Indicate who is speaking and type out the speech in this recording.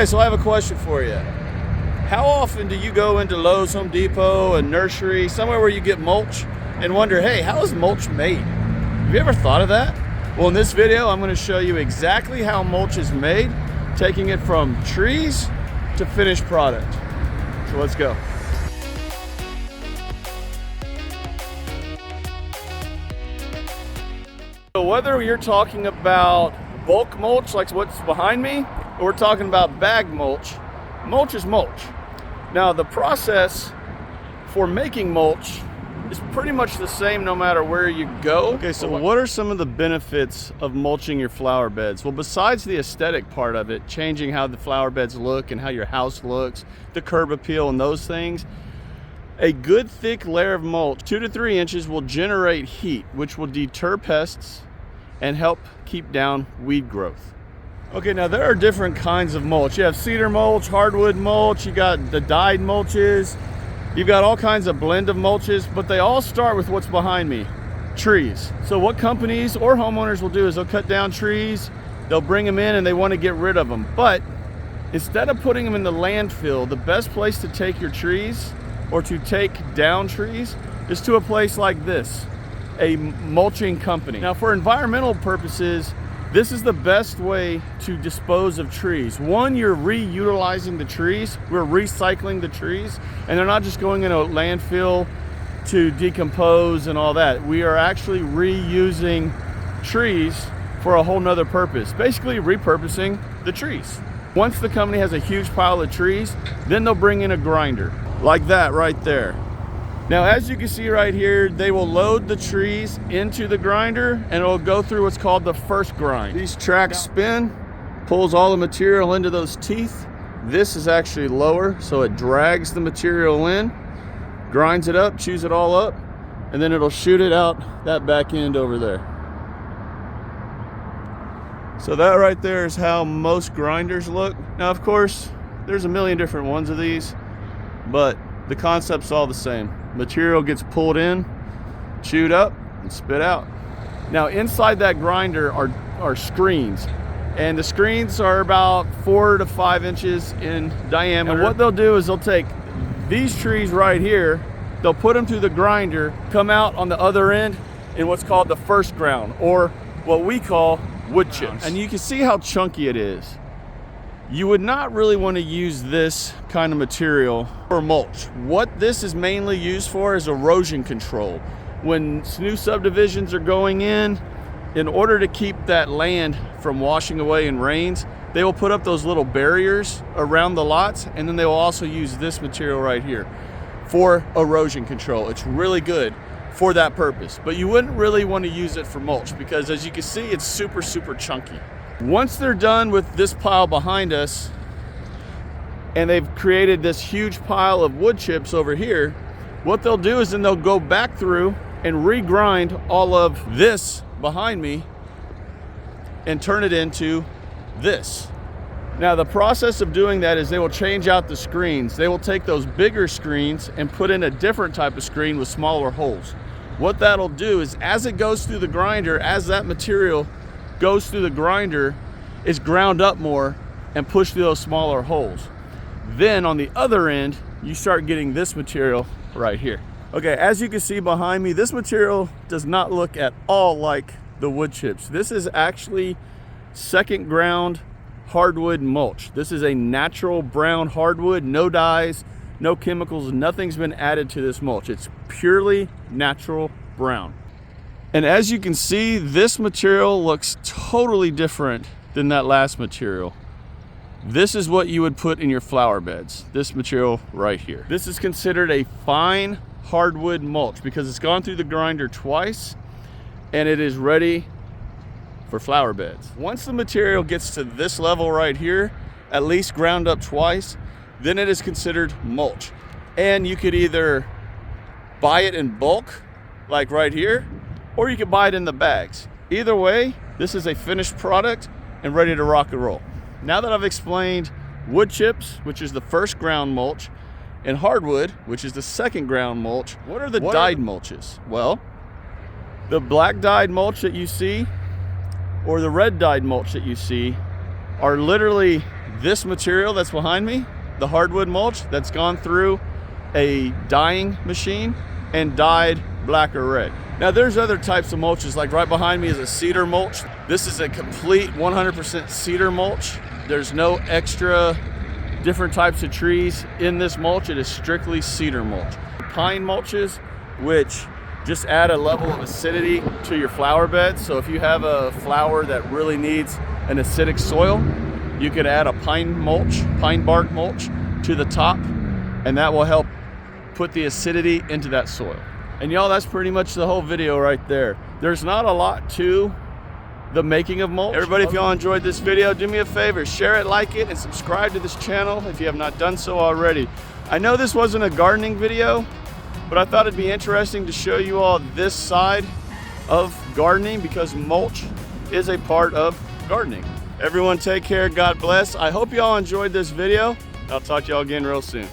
Speaker 1: Okay, so I have a question for you. How often do you go into Lowe's, Home Depot, a nursery, somewhere where you get mulch and wonder, hey, how is mulch made? Have you ever thought of that? Well, in this video, I'm going to show you exactly how mulch is made, taking it from trees to finished product. So let's go. So whether you're talking about bulk mulch, like what's behind me, or we're talking about bag mulch, mulch is mulch. Now, the process for making mulch is pretty much the same no matter where you go. Okay, so what are some of the benefits of mulching your flower beds? Well, besides the aesthetic part of it, changing how the flower beds look and how your house looks, the curb appeal and those things, a good thick layer of mulch, 2 to 3 inches, will generate heat, which will deter pests and help keep down weed growth. Okay, now there are different kinds of mulch. You have cedar mulch, hardwood mulch, you got the dyed mulches, you've got all kinds of blend of mulches, but they all start with what's behind me, trees. So what companies or homeowners will do is they'll cut down trees, they'll bring them in and they want to get rid of them. But instead of putting them in the landfill, the best place to take your trees or to take down trees is to a place like this, a mulching company. Now, for environmental purposes, this is the best way to dispose of trees. One, you're reutilizing the trees, we're recycling the trees, and they're not just going in a landfill to decompose and all that. We are actually reusing trees for a whole nother purpose, basically repurposing the trees. Once the company has a huge pile of trees, then they'll bring in a grinder, like that right there. Now, as you can see right here, they will load the trees into the grinder and it'll go through what's called the first grind. These tracks spin, pulls all the material into those teeth. This is actually lower, so it drags the material in, grinds it up, chews it all up, and then it'll shoot it out that back end over there. So that right there is how most grinders look. Now, of course, there's a million different ones of these, but the concept's all the same. Material gets pulled in, chewed up, and spit out. Now, inside that grinder are screens, and the screens are about 4 to 5 inches in diameter. And what they'll do is they'll take these trees right here, they'll put them through the grinder, come out on the other end in what's called the first ground, or what we call wood chips. And you can see how chunky it is. You would not really want to use this kind of material for mulch. What this is mainly used for is erosion control. When new subdivisions are going in order to keep that land from washing away in rains, they will put up those little barriers around the lots, and then they will also use this material right here for erosion control. It's really good for that purpose, but you wouldn't really want to use it for mulch because, as you can see, it's super, super chunky. Once they're done with this pile behind us and they've created this huge pile of wood chips over here, what they'll do is then they'll go back through and regrind all of this behind me and turn it into this. Now, the process of doing that is they will change out the screens. They will take those bigger screens and put in a different type of screen with smaller holes. What that'll do is, as it goes through the grinder, as that material goes through the grinder, is ground up more and pushed through those smaller holes. Then on the other end, you start getting this material right here. Okay, as you can see behind me, this material does not look at all like the wood chips. This is actually second ground hardwood mulch. This is a natural brown hardwood, no dyes, no chemicals, nothing's been added to this mulch. It's purely natural brown. And as you can see, this material looks totally different than that last material. This is what you would put in your flower beds, this material right here. This is considered a fine hardwood mulch because it's gone through the grinder twice and it is ready for flower beds. Once the material gets to this level right here, at least ground up twice, then it is considered mulch. And you could either buy it in bulk, like right here, or you can buy it in the bags. Either way, this is a finished product and ready to rock and roll. Now that I've explained wood chips, which is the first ground mulch, and hardwood, which is the second ground mulch, what are the dyed mulches? Well, the black dyed mulch that you see or the red dyed mulch that you see are literally this material that's behind me, the hardwood mulch, that's gone through a dyeing machine and dyed black or red. Now there's other types of mulches, like right behind me is a cedar mulch. This is a complete 100% cedar mulch. There's no extra different types of trees in this mulch. It is strictly cedar mulch. Pine mulches, which just add a level of acidity to your flower bed. So if you have a flower that really needs an acidic soil, you could add a pine mulch, pine bark mulch to the top, and that will help put the acidity into that soil. And y'all, that's pretty much the whole video right there. There's not a lot to the making of mulch. Everybody, if y'all enjoyed this video, do me a favor, share it, like it, and subscribe to this channel if you have not done so already. I know this wasn't a gardening video, but I thought it'd be interesting to show you all this side of gardening, because mulch is a part of gardening. Everyone take care, God bless. I hope y'all enjoyed this video. I'll talk to y'all again real soon.